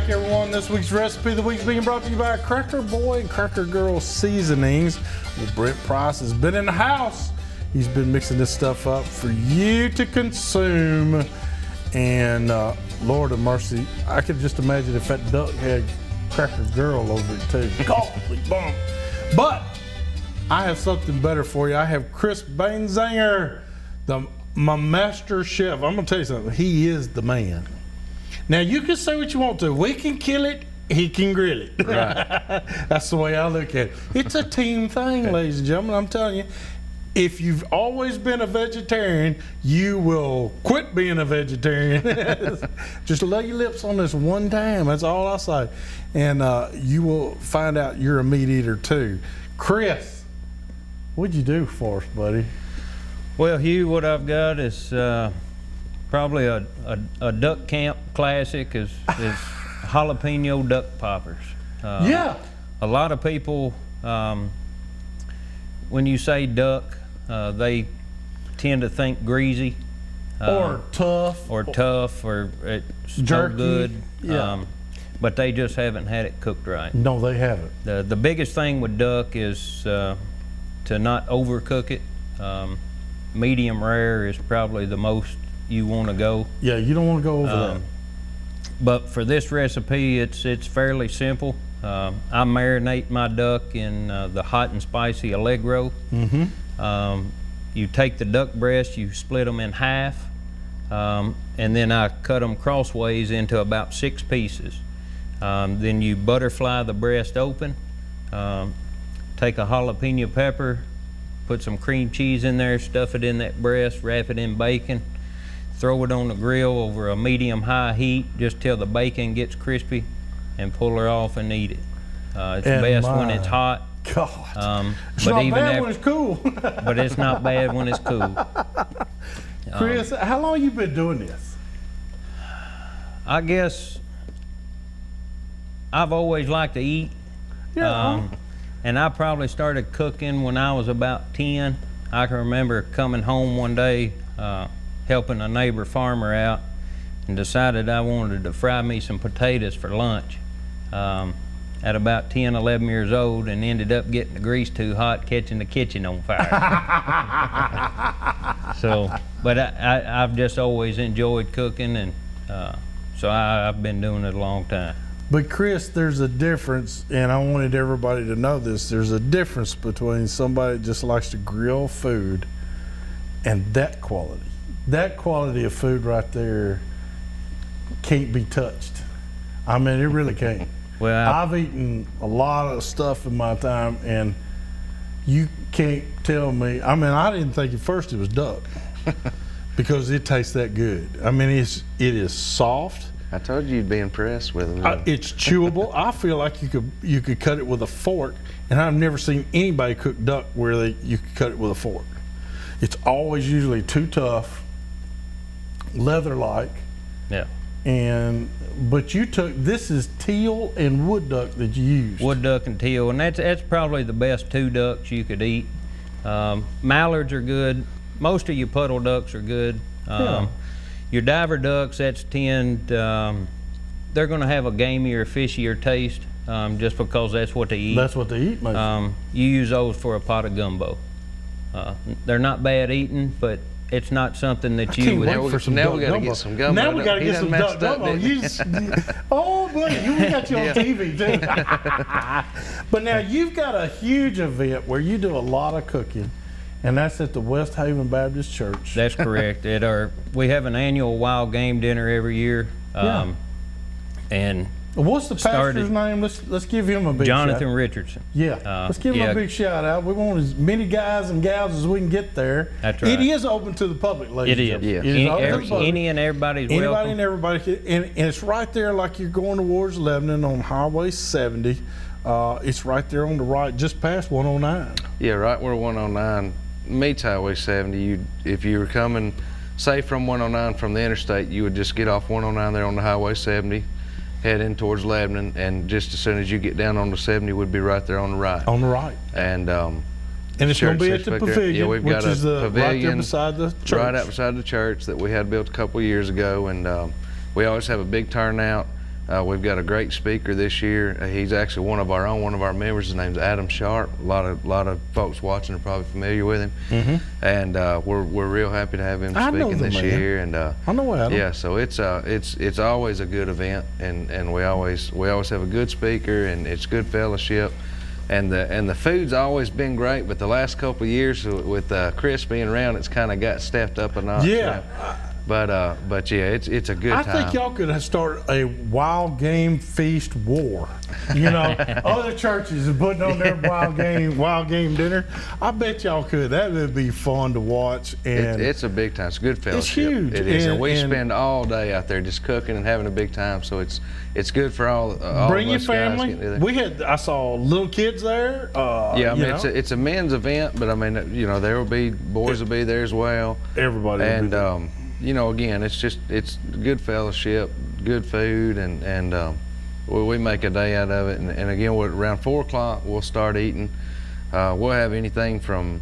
back, everyone. This week's recipe of the week is being brought to you by Cracker Boy and Cracker Girl Seasonings. Well, Brent Price has been in the house. He's been mixing this stuff up for you to consume. And Lord of mercy, I could just imagine if that duck had Cracker Girl over it too. Golly bum. But I have something better for you. I have Chris Bainzinger, my master chef. I'm gonna tell you something. He is the man. Now you can say what you want to. We can kill it. He can grill it. Right. That's the way I look at it. It's a team thing, ladies and gentlemen. I'm telling you. If you've always been a vegetarian, you will quit being a vegetarian. Just lay your lips on this one time. That's all I say. And you will find out you're a meat eater too. Chris, what'd you do for us, buddy? Well, Hugh, what I've got is probably a duck camp classic is jalapeno duck poppers. Yeah. A lot of people, when you say duck, they tend to think greasy. Or tough. Or it's jerky. no good. Yeah. But they just haven't had it cooked right. No, they haven't. The biggest thing with duck is to not overcook it. Medium rare is probably the most you want to go. Yeah, you don't want to go over that. But for this recipe, it's fairly simple. I marinate my duck in the hot and spicy Allegro. You take the duck breast, you split them in half, and then I cut them crossways into about 6 pieces. Then you butterfly the breast open, take a jalapeno pepper, put some cream cheese in there, stuff it in that breast, wrap it in bacon, throw it on the grill over a medium-high heat just till the bacon gets crispy, and pull her off and eat it. It's best when it's hot. God, it's not bad when it's cool. But it's not bad when it's cool. Chris, how long you been doing this? I guess I've always liked to eat. Yeah. And I probably started cooking when I was about 10. I can remember coming home one day, helping a neighbor farmer out, and decided I wanted to fry me some potatoes for lunch. At about 10, 11 years old, and ended up getting the grease too hot, catching the kitchen on fire. So, but I've just always enjoyed cooking, and so I've been doing it a long time. But Chris, there's a difference, and I wanted everybody to know this. There's a difference between somebody that just likes to grill food and that quality. That quality of food right there can't be touched. I mean, it really can't. Well, I've eaten a lot of stuff in my time, and you can't tell me. I mean, I didn't think at first it was duck because it tastes that good. I mean, it is soft. I told you you'd be impressed with them. It's chewable. I feel like you could cut it with a fork, and I've never seen anybody cook duck where you could cut it with a fork. It's always usually too tough, leather-like. Yeah. But you took, this is teal and wood duck that you used. Wood duck and teal, and that's probably the best 2 ducks you could eat. Mallards are good. Most of your puddle ducks are good. Your diver ducks, they're going to have a gamier, fishier taste just because that's what they eat. That's what they eat, most. You use those for a pot of gumbo. They're not bad eating, but it's not something that you would. Now we got to get some gumbo. Now we got to get some duck gumbo. Oh, buddy, we got you on TV too. But now you've got a huge event where you do a lot of cooking, and that's at the West Haven Baptist Church. That's correct. We have an annual wild game dinner every year. And what's the pastor's name? Let's give him a big Jonathan shout. Richardson. Yeah, let's give him a big shout out. We want as many guys and gals as we can get there. That's right. It is open to the public, ladies. It is. Yeah. It is open to the public. Any and everybody's welcome. Anybody and everybody, and it's right there like you're going towards Lebanon on Highway 70. It's right there on the right, just past 109. Yeah, right where 109 meets Highway 70. If you were coming, say from 109 from the interstate, you would just get off 109 there on the Highway 70. Head in towards Lebanon, and just as soon as you get down on the 70, would be right there on the right. On the right. And it's going to be at the pavilion, yeah, we've got which is pavilion right there beside the church. Right out beside the church that we had built a couple of years ago, and we always have a big turnout. We've got a great speaker this year. He's actually one of our members. His name's Adam Sharp. A lot of folks watching are probably familiar with him. And we're real happy to have him speaking this year. And I know Adam. yeah, so it's always a good event, and we always have a good speaker, and it's good fellowship. And the food's always been great, but the last couple of years with Chris being around, it's kind of got stepped up a notch. Yeah. But yeah, it's a good time. I think y'all could start a wild game feast war. You know, other churches are putting on their wild game dinner. I bet y'all could. That would be fun to watch. And it's a big time. It's a good fellowship. It's huge. It is, and we spend all day out there just cooking and having a big time. So it's good for all bring of your us family. Guys I saw little kids there. Yeah, I mean it's a men's event, but I mean there will be boys will be there as well. Everybody. And you know, again, it's good fellowship, good food, and we make a day out of it. And again, around 4 o'clock, we'll start eating. We'll have anything from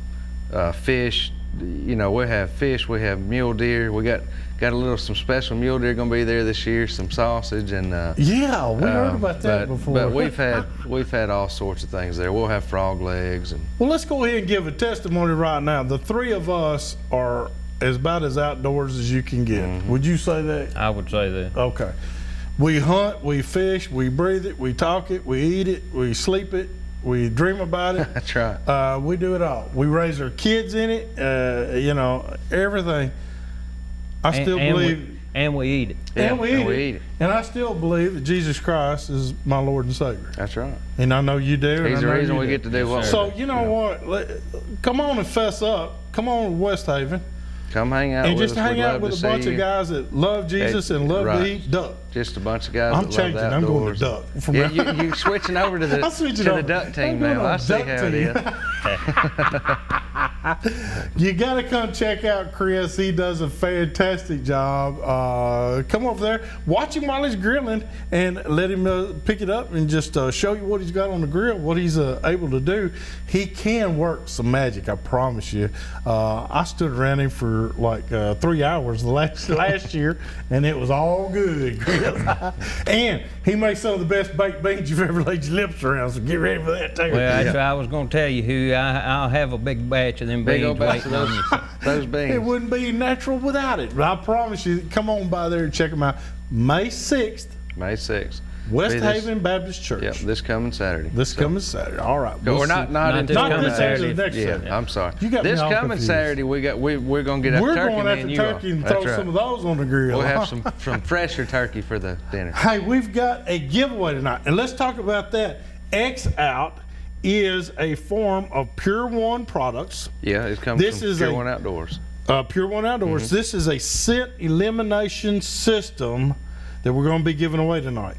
fish. You know, we have fish. We have mule deer. We got some special mule deer going to be there this year. Some sausage and yeah, we heard about that before. But we've had all sorts of things there. We'll have frog legs. Well, let's go ahead and give a testimony right now. The three of us are about as outdoors as you can get. Would you say that? I would say that. Okay. We hunt, we fish, we breathe it, we talk it, we eat it, we sleep it, we dream about it. That's right. We do it all. We raise our kids in it, you know, everything. I still believe. And we eat it. And we eat it. And I still believe that Jesus Christ is my Lord and Savior. That's right. And I know you do. He's the reason we get to do what we do. So, you know what? Come on and fess up. Come on to West Haven. Come hang out and with just us. hang out with a bunch of guys that love Jesus and love to eat duck. Just a bunch of guys I'm that changing. love I'm outdoors. going to duck. Yeah, you switching over to the duck team now. I see how it is. You got to come check out Chris. He does a fantastic job. Come over there, watch him while he's grilling, and let him pick it up and just show you what he's got on the grill, what he's able to do. He can work some magic, I promise you. I stood around him for like 3 hours last year, and it was all good. And he makes some of the best baked beans you've ever laid your lips around, so get ready for that too. Well, I was going to tell you who I'll have a big batch of them beans waiting on you. Those beans. It wouldn't be natural without it. But I promise you, come on by there and check them out. May 6th. May 6th. West Haven Baptist Church. Yep, this coming Saturday. Coming Saturday. All right. We're not this coming Saturday. Next Saturday. I'm sorry. This coming Saturday, we're going to get a turkey. We're going after turkey and throw some of those on the grill. We'll have some fresher turkey for the dinner. Hey, we've got a giveaway tonight, and let's talk about that. X Out is a form of Pure One products. Yeah, it's coming from Pure One Outdoors. Pure One Outdoors. This is a scent elimination system that we're going to be giving away tonight.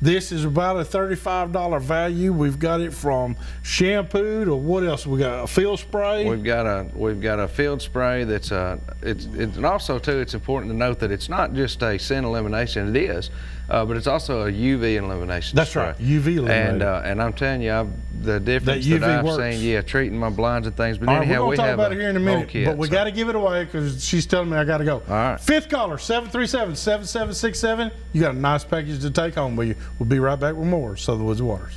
This is about a $35 value. We've got it from shampoo to what else? We got a field spray. We've got a field spray that's and also too, it's important to note that it's not just a scent elimination. It is, but it's also a UV elimination. That's spray. right, UV elimination. And I'm telling you, the difference that I've works. seen, treating my blinds and things. But all right, anyhow, we're going to talk about it here in a minute, but we got to give it away because she's telling me I got to go. All right. Fifth caller, 737-7767. You got a nice package to take home with you. We'll be right back with more Southern Woods Waters.